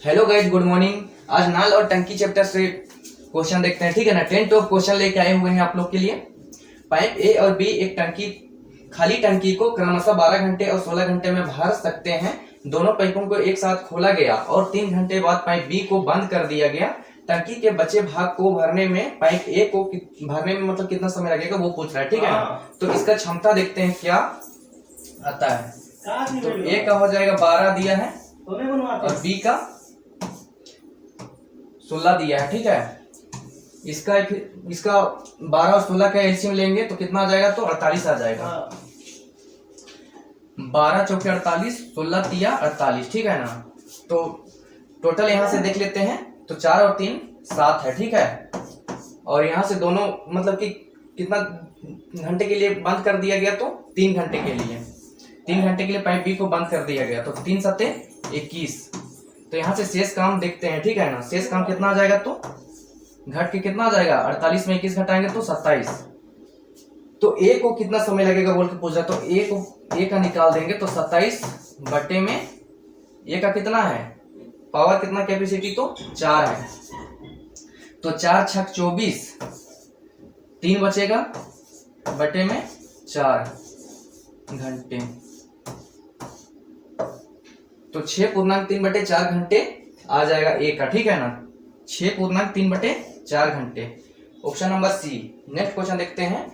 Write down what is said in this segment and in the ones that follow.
Hello guys, good morning. आज नाल और टंकी चैप्टर से क्वेश्चन देखते हैं, ठीक है ना। 10 टॉप क्वेश्चन लेके आए हुए हैं आप लोग के लिए। पाइप ए और बी एक टंकी खाली टंकी को क्रमशः 12 घंटे और 16 घंटे में भर सकते हैं। दोनों पाइपों को एक साथ खोला गया और 3 घंटे बाद पाइप बी को बंद कर दिया गया। टंकी के बचे भाग को भरने में पाइप ए को भरने में मतलब कितना समय लगेगा वो पूछ रहा है, ठीक है ना। तो इसका क्षमता देखते हैं क्या आता है। तो ए का हो जाएगा 12 दिया है और बी का 16 दिया है, ठीक है। इसका 12 और 16 का एलसीएम लेंगे तो कितना आ जाएगा, तो 48 आ जाएगा। 12 चौके 48, 16 तिया 48, ठीक है ना। तो टोटल यहां से देख लेते हैं तो 4 और 3 7 है, ठीक है। और यहां से दोनों मतलब कि कितना घंटे के लिए बंद कर दिया गया, तो 3 घंटे के लिए। 3 घंटे के लिए पाइप बी को बंद कर दिया गया, तो 3 सत्ते 21। तो यहाँ से शेष काम देखते हैं, ठीक है ना। शेष काम कितना आ जाएगा, तो घट के कितना आ जाएगा, 48 में 21 घटाएंगे तो 27। तो ए को कितना समय लगेगा बोल के पूछा, तो ए का निकाल देंगे तो 27 बटे में ए का कितना है पावर, कितना कैपेसिटी, तो 4 है। तो 4 छक 24, 3 बचेगा बटे में 4 घंटे, तो 6.3 बटे 4 घंटे आ जाएगा ए का, ठीक है ना। 6.3 बटे 4 घंटे, option number C. Next question देखते हैं।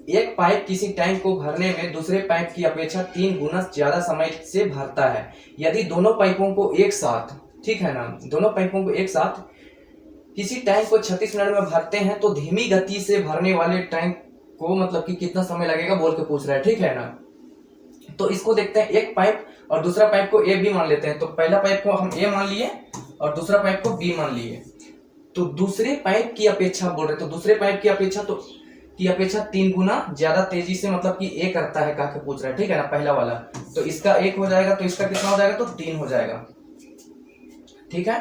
एक पाइप किसी टैंक को भरने में दूसरे पाइप की अपेक्षा 3 गुना ज्यादा समय से भरता है। यदि दोनों पाइपों को एक साथ, ठीक है ना, दोनों पाइपों को एक साथ किसी टैंक को 36 मिनट में भरते हैं तो धीमी गति से भरने वाले टैंक को मतलब कि कितना समय लगेगा बोल के पूछ रहा है, ठीक है ना। तो इसको देखते हैं, एक पाइप और दूसरा पाइप को ए बी मान लेते हैं। तो पहला पाइप को हम ए मान लिए और दूसरा पाइप को बी मान लिए। तो दूसरे पाइप की अपेक्षा बोल रहे, तो दूसरे पाइप की अपेक्षा 3 गुना ज्यादा तेजी से मतलब कि ए करता है, कहा के पूछ रहा है, ठीक है ना, पहला वाला। तो इसका 1 हो जाएगा, तो इसका कितना हो जाएगा, तो 3 हो जाएगा, ठीक है।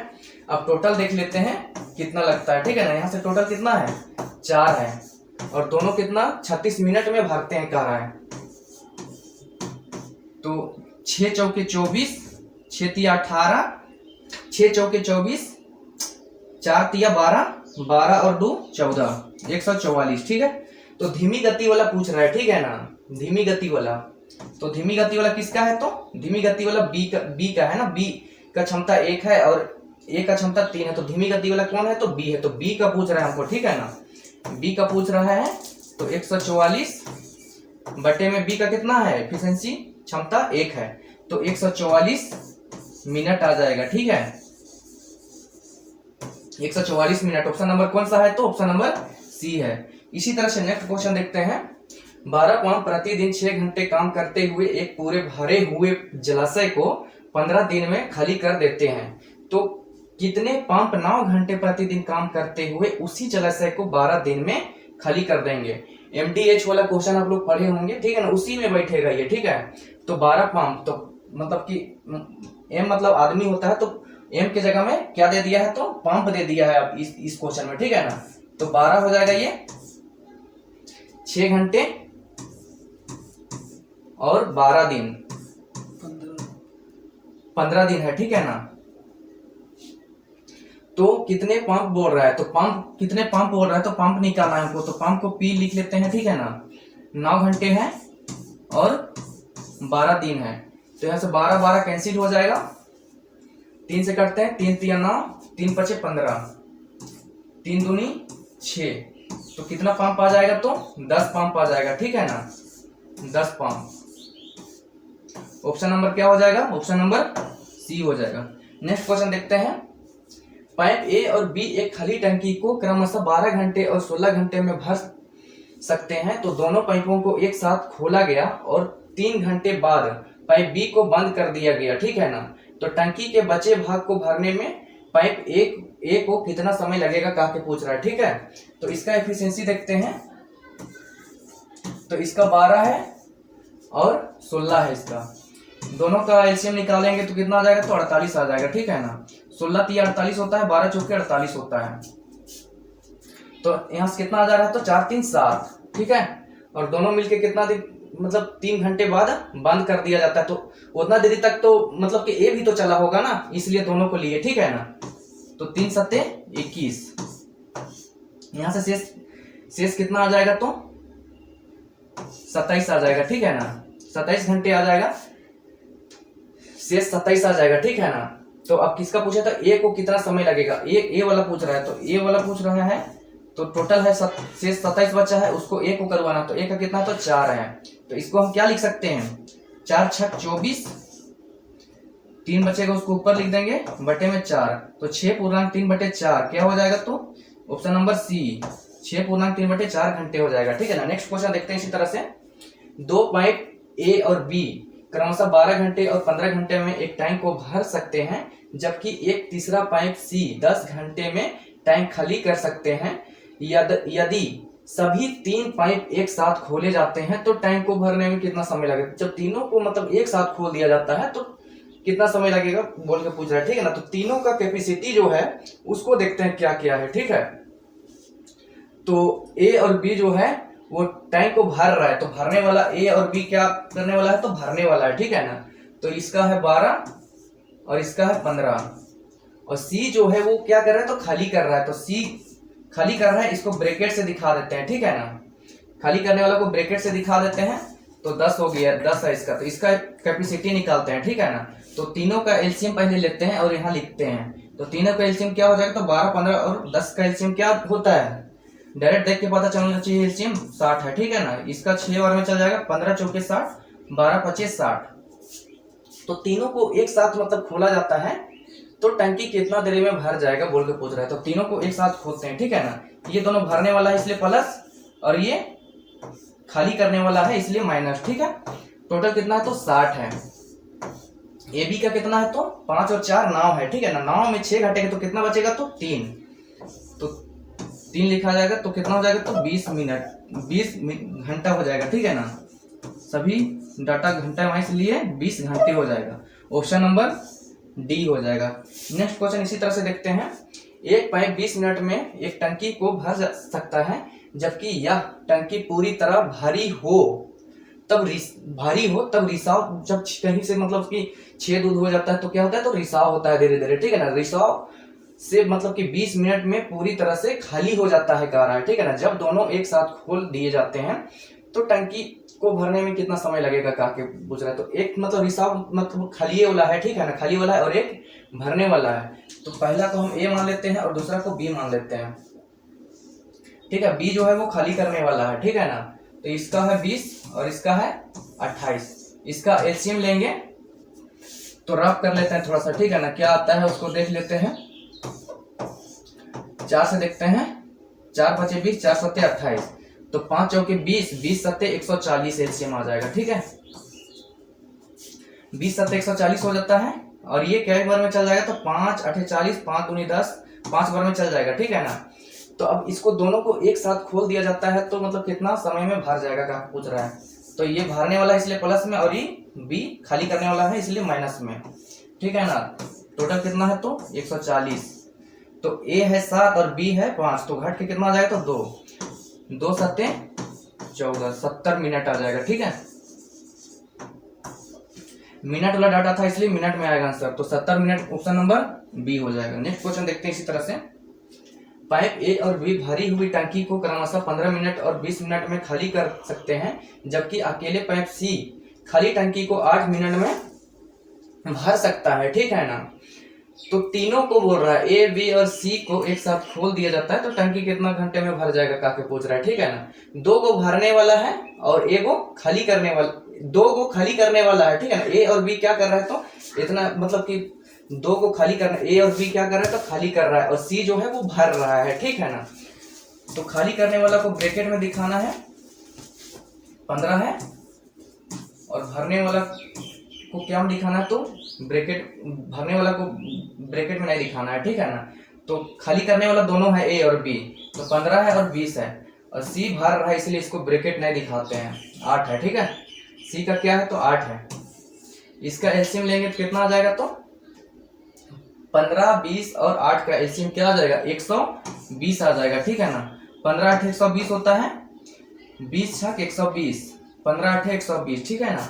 अब टोटल देख लेते हैं कितना लगता है, ठीक है ना। यहाँ से टोटल कितना है, 4 है और दोनों कितना 36 मिनट में भरते हैं कह रहा है। तो 6 चौके 24, 6 तिया 18, 6 चौके 24, 4 तिया 12, 12 और 2 14, 144, ठीक है। तो धीमी गति वाला पूछ रहा है, ठीक है ना, धीमी गति वाला। तो धीमी गति वाला किसका है, तो धीमी गति वाला बी का है ना। बी का क्षमता 1 है और ए का क्षमता 3 है। तो धीमी गति वाला कौन है, तो बी है। तो बी का पूछ रहा है हमको, ठीक है ना, बी का पूछ रहा है। तो 144 बटे में बी का कितना है एफिशिएंसी, क्षमता 1 है, तो 144 मिनट आ जाएगा, ठीक है। 144 मिनट ऑप्शन नंबर कौन सा है, तो ऑप्शन नंबर सी है। इसी तरह से नेक्स्ट क्वेश्चन देखते हैं। 12 पंप प्रतिदिन 6 घंटे काम करते हुए एक पूरे भरे हुए जलाशय को 15 दिन में खाली कर देते हैं। तो कितने पंप 9 घंटे प्रतिदिन काम करते हुए उसी जलाशय को 12 दिन में खाली कर देंगे। MDH वाला क्वेश्चन आप लोग पढ़े होंगे, ठीक है ना, उसी में बैठेगा ये, ठीक है। तो 12 पंप, तो मतलब कि M मतलब आदमी होता है, तो M की जगह में क्या दे दिया है, तो पंप दे दिया है अब इस क्वेश्चन में, ठीक है ना। तो 12 हो जाएगा ये 6 घंटे और 12 दिन, 15 दिन है, ठीक है ना। तो कितने पंप बोल रहा है, तो पंप कितने पंप बोल रहा है, तो पंप निकालना है हमको। तो पंप को P लिख लेते हैं, ठीक है ना। 9 घंटे है और 12 दिन है, तो यहाँ से 12 12 कैंसिल हो जाएगा, 3 से कटते हैं, 3 तिया 9, 3 पचे 15, 3 दूनी 6। तो कितना पंप आ जाएगा, तो 10 पंप आ जाएगा, ठीक है ना, 10 पंप। ऑप्शन नंबर क्या हो जाएगा, ऑप्शन नंबर सी हो जाएगा। नेक्स्ट क्वेश्चन देखते हैं। पाइप ए और बी एक खाली टंकी को क्रमशः 12 घंटे और 16 घंटे में भर सकते हैं। तो दोनों पाइपों को एक साथ खोला गया और 3 घंटे बाद पाइप बी को बंद कर दिया गया, ठीक है ना। तो टंकी के बचे भाग को भरने में पाइप ए को कितना समय लगेगा कहा के पूछ रहा है, ठीक है। तो इसका एफिशिएंसी देखते हैं। तो इसका 12 है और 16 है, इसका दोनों का एलसीएम निकालेंगे तो कितना आ जाएगा, तो 48 आ जाएगा, ठीक है ना। 16 तिया 48 होता है, 12 चौके 48 होता है। तो यहाँ से कितना आ जा रहा है, तो 4 3 7, ठीक है। और दोनों मिलके कितना मतलब 3 घंटे बाद बंद कर दिया जाता है, तो उतना देरी तक तो मतलब कि ए भी तो चला होगा ना, इसलिए दोनों को लिए, ठीक है ना। तो 3 सत्ते 21, यहां से शेष कितना आ जाएगा, तो 27 आ जाएगा, ठीक है ना। 27 घंटे आ जाएगा, शेष 27 आ जाएगा, ठीक है ना। तो अब किसका पूछा था, ए को कितना समय लगेगा, ए वाला पूछ रहा है, तो ए वाला पूछ रहा है, तो टोटल है शेष 27 बचा है, उसको ए को करवाना, तो ए का कितना है, तो 4 है। तो इसको हम क्या लिख सकते हैं, 4 छक 24, 3 बचेगा उसको ऊपर लिख देंगे बटे में 4, तो 6.3/4 क्या हो जाएगा, तो ऑप्शन नंबर सी 6.3/4 घंटे हो जाएगा, ठीक है ना। नेक्स्ट क्वेश्चन देखते हैं इसी तरह से। 2 पाइप ए और बी क्रमशः 12 घंटे और 15 घंटे में एक टैंक को भर सकते हैं, जबकि एक तीसरा पाइप सी 10 घंटे में टैंक खाली कर सकते हैं। यदि सभी 3 पाइप एक साथ खोले जाते हैं तो टैंक को भरने में कितना समय लगेगा। जब तीनों को मतलब एक साथ खोल दिया जाता है तो कितना समय लगेगा बोल के पूछ रहा है, ठीक है ना। तो तीनों का कैपेसिटी जो है उसको देखते हैं क्या क्या है, ठीक है। तो ए और बी जो है वो टैंक को भर रहा है, तो भरने वाला ए और बी क्या करने वाला है, तो भरने वाला है, ठीक है ना। तो इसका है 12 और इसका है 15, और सी जो है वो क्या कर रहा है, तो खाली कर रहा है। तो सी खाली कर रहा है, इसको ब्रैकेट से दिखा देते हैं, ठीक है ना। खाली करने वाला को ब्रैकेट से दिखा देते हैं, तो 10 हो गया, 10 है इसका, तो इसका कैपेसिटी निकालते हैं, ठीक है ना। तो तीनों का एलसीएम पहले लेते हैं और यहाँ लिखते हैं, तो तीनों का एलसीएम क्या हो जाएगा, तो 12, 15 और 10 का एलसीएम क्या होता है, डायरेक्ट देख के पता चलना चाहिए, एलसीएम 60 है, ठीक है ना। इसका 6 बार में चल जाएगा, 15 चौके 60, 12 25 60। तो तीनों को एक साथ मतलब खोला जाता है, तो टंकी कितना देरी में भर जाएगा बोल के पूछ रहा है। तो तीनों को एक साथ खोलते हैं, ठीक है ना। ये दोनों भरने वाला है इसलिए प्लस, और ये खाली करने वाला है इसलिए माइनस, ठीक है। टोटल कितना है, तो 60 है। ए बी का कितना है, तो 5 और 4 9 है, ठीक है ना। 9 में 6 घटेगा तो कितना बचेगा, तो 3, तो 3 लिखा जाएगा, तो कितना हो जाएगा, तो 20 मिनट 20 घंटा हो जाएगा, ठीक है ना। सभी डाटा घंटा में इसलिए 20 घंटे हो जाएगा, ऑप्शन नंबर डी हो जाएगा। नेक्स्ट क्वेश्चन इसी तरह से देखते हैं। एक पाइप 20 मिनट में एक टंकी को भर सकता है, जबकि यह टंकी पूरी तरह भारी हो तब रिसाव, जब कहीं से मतलब कि छेद दूध हो जाता है तो क्या होता है, तो रिसाव होता है धीरे धीरे, ठीक है ना। रिसाव से मतलब कि 20 मिनट में पूरी तरह से खाली हो जाता है कह रहा है, ठीक है ना। जब दोनों एक साथ खोल दिए जाते हैं तो टंकी को भरने में कितना समय लगेगा कह के पूछ रहा है। तो एक मतलब रिसाव मतलब खाली वाला है, ठीक है ना, खाली वाला है, और एक भरने वाला है। तो पहला को हम ए मान लेते हैं और दूसरा को बी मान लेते हैं, ठीक है। बी जो है वो खाली करने वाला है, ठीक है ना। तो इसका है 20 और इसका है 28। इसका एलसीएम लेंगे तो रफ कर लेते हैं थोड़ा सा, ठीक है ना। क्या आता है उसको देख लेते हैं, 4 से देखते हैं, 4 5 20, 4 7 28, तो 5 चौके 20, 20 7 140 एलसीएम आ जाएगा, ठीक है। 20 7 140 हो जाता है, और ये क्या बार में चल जाएगा, तो 5 8 40, 5 दूनी 10, 5 बार में चल जाएगा, ठीक है ना। तो अब इसको दोनों को एक साथ खोल दिया जाता है तो मतलब कितना समय में भर जाएगा क्या पूछ रहा है। तो ये भरने वाला है इसलिए प्लस में, और ये बी खाली करने वाला है इसलिए माइनस में, ठीक है ना। टोटल कितना है, तो 140। तो ए है 7 और बी है 5, तो घट के कितना आ जाएगा, तो 2 7 14, 70 मिनट आ जाएगा, ठीक है। मिनट वाला डाटा था इसलिए मिनट में आएगा आंसर, तो 70 मिनट ऑप्शन नंबर बी हो जाएगा। नेक्स्ट क्वेश्चन देखते हैं इसी तरह से। पाइप ए और बी भरी हुई टंकी को क्रमशः 15 मिनट और 20 मिनट में खाली कर सकते हैं, जबकि अकेले पाइप सी खाली टंकी को 8 मिनट में भर सकता है, ठीक है ना। तो तीनों को बोल रहा है, ए बी और सी को एक साथ खोल दिया जाता है तो टंकी कितना घंटे में भर जाएगा काके पूछ रहा है, ठीक है ना। 2 को भरने वाला है और ए को खाली करने वाला, 2 को खाली करने वाला है, ठीक है ना। ए और बी क्या कर रहा है, तो इतना मतलब कि 2 को खाली करना, ए और बी क्या कर रहा है, तो खाली कर रहा है, और सी जो है वो भर रहा है, ठीक है ना। तो खाली करने वाला को ब्रैकेट में दिखाना है, 15 है, और भरने वाला को क्या में दिखाना है, तो ब्रैकेट, भरने वाला को ब्रैकेट में नहीं दिखाना है, ठीक है ना। तो खाली करने वाला दोनों है ए और बी, तो 15 है और 20 है, और सी भर रहा है इसलिए इसको ब्रैकेट नहीं दिखाते हैं, 8 है, ठीक है। सी का क्या है, तो 8 है। इसका एलसीएम लेंगे तो कितना आ जाएगा, तो 15 20 और 8 का एलसीएम क्या आ जाएगा, 120 आ जाएगा, ठीक है ना। 15 8 120 होता है, 20 6 120, 15 8 120, ठीक है ना।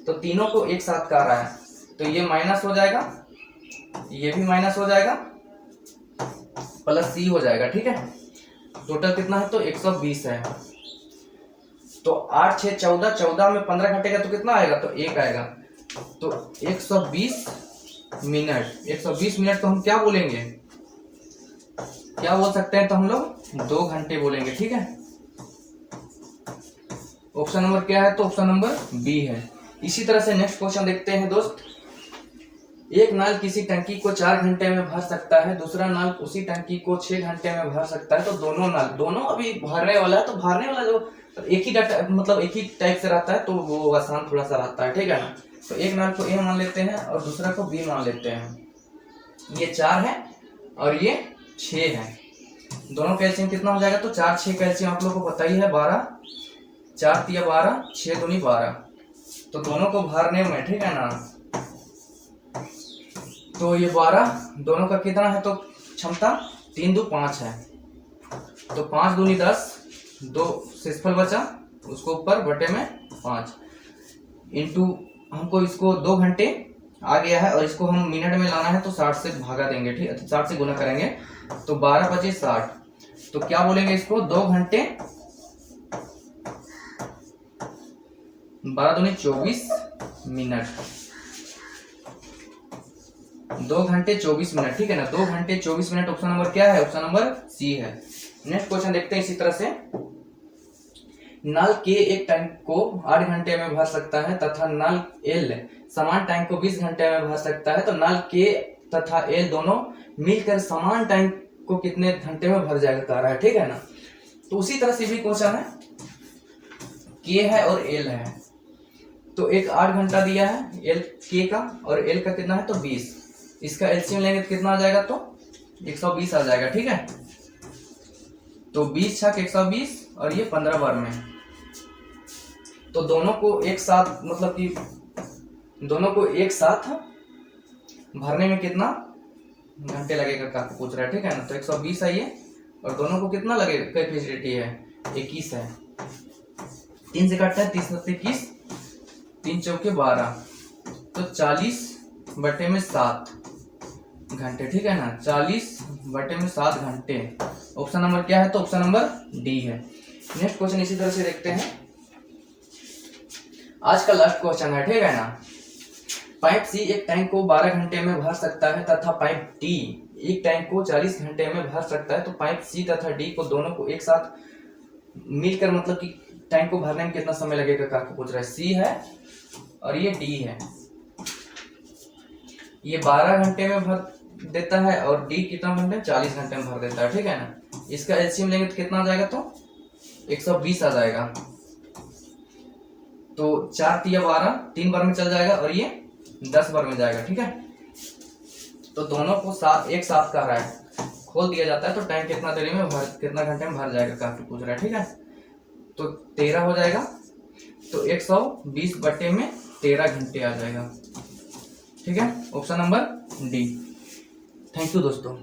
तो तीनों को एक साथ कर रहा है, तो ये माइनस हो जाएगा, ये भी माइनस हो जाएगा, प्लस सी हो जाएगा, ठीक है। टोटल कितना है तो 120 है। तो 8 6 14, 14 में 15 घटेगा तो कितना आएगा तो 1 आएगा। तो 120 मिनट, 120 मिनट को हम क्या बोलेंगे, क्या बोल सकते हैं, तो हम लोग 2 घंटे बोलेंगे, ठीक है। ऑप्शन नंबर क्या है तो ऑप्शन नंबर बी है। इसी तरह से नेक्स्ट क्वेश्चन देखते हैं दोस्त। एक नल किसी टंकी को 4 घंटे में भर सकता है, दूसरा नल उसी टंकी को 6 घंटे में भर सकता है। तो दोनों नल, दोनों अभी भरने वाला है, तो भरने वाला जो एक ही डाटा मतलब एक ही टाइप से रहता है, तो वो आसान थोड़ा सा रहता है, ठीक है ना। तो एक नल को ए मान लेते हैं और दूसरा को बी मान लेते हैं। ये 4 है और ये 6 है। दोनों कैल्शियम कितना हो जाएगा तो 4 6 कैल्शियम आप लोग को पता ही है 12, 4 तिया 12, 6 दूनी 12। तो दोनों को भरने में, ठीक है ना, तो ये 12 दोनों का कितना है तो क्षमता 3 2 5 है। तो 5 दूनी 10, 2 शेषफल बचा, उसको ऊपर बटे में 5 इंटू, हमको इसको 2 घंटे आ गया है और इसको हम मिनट में लाना है तो 60 से भागा देंगे, ठीक है, 60 से गुना करेंगे। तो 12 बचे 60, तो क्या बोलेंगे इसको 2 घंटे 12 दूनी 24 मिनट, 2 घंटे 24 मिनट, ठीक है ना। 2 घंटे 24 मिनट ऑप्शन नंबर क्या है, ऑप्शन नंबर सी है। नेक्स्ट क्वेश्चन देखते हैं इसी तरह से। नल के एक टैंक को 8 घंटे में भर सकता है तथा नल एल समान टैंक को 20 घंटे में भर सकता है। तो नल के तथा एल दोनों मिलकर समान टैंक को कितने घंटे में भर जाएगा कह रहा है, ठीक है ना। तो उसी तरह से भी क्वेश्चन है, के है और एल है। तो एक 8 घंटा दिया है एल के का और एल का कितना है तो 20, इसका एलसीएम लेंगे तो कितना आ जाएगा तो 120 आ जाएगा, ठीक है। तो 20 छक 120 और ये 15 बार में। तो दोनों को एक साथ मतलब कि दोनों को एक साथ भरने में कितना घंटे लगेगा का पूछ रहा है, ठीक है ना। तो 120 है ये और दोनों को कितना लगेगा, कैपेसिटी है 21 है, 3 से काटता है 30 21, 3 चौके 12, तो 40 बटे में 7 घंटे, ठीक है ना। 40 बटे में 7 घंटे। ऑप्शन नंबर क्या है तो ऑप्शन नंबर डी है। नेक्स्ट क्वेश्चन इसी तरह से देखते हैं। आज का लास्ट क्वेश्चन है, ठीक है ना। पाइप सी एक टैंक को 12 घंटे में भर सकता है तथा पाइप डी एक टैंक को 40 घंटे में भर सकता है। तो पाइप सी तथा डी को दोनों को एक साथ मिलकर मतलब कि टैंक को भरने में कितना समय लगेगा का पूछ रहा है। सी है और ये डी है, ये 12 घंटे में भर देता है और डी कितना घंटे 40 घंटे में भर देता है, ठीक है ना। इसका एलसीएम लेंगे तो कितना आ जाएगा तो 120 आ जाएगा। तो 4 तिया 12, 3 बार में चल जाएगा और ये 10 बार में जाएगा, ठीक है। तो दोनों को एक साथ कर रहा है, खोल दिया जाता है तो टैंक कितना देरी में कितना घंटे में भर जाएगा काफी पूछ रहा है, ठीक है। तो 13 हो जाएगा, तो 120 बटे में 13 घंटे आ जाएगा, ठीक है। Option number D. Thank you दोस्तों।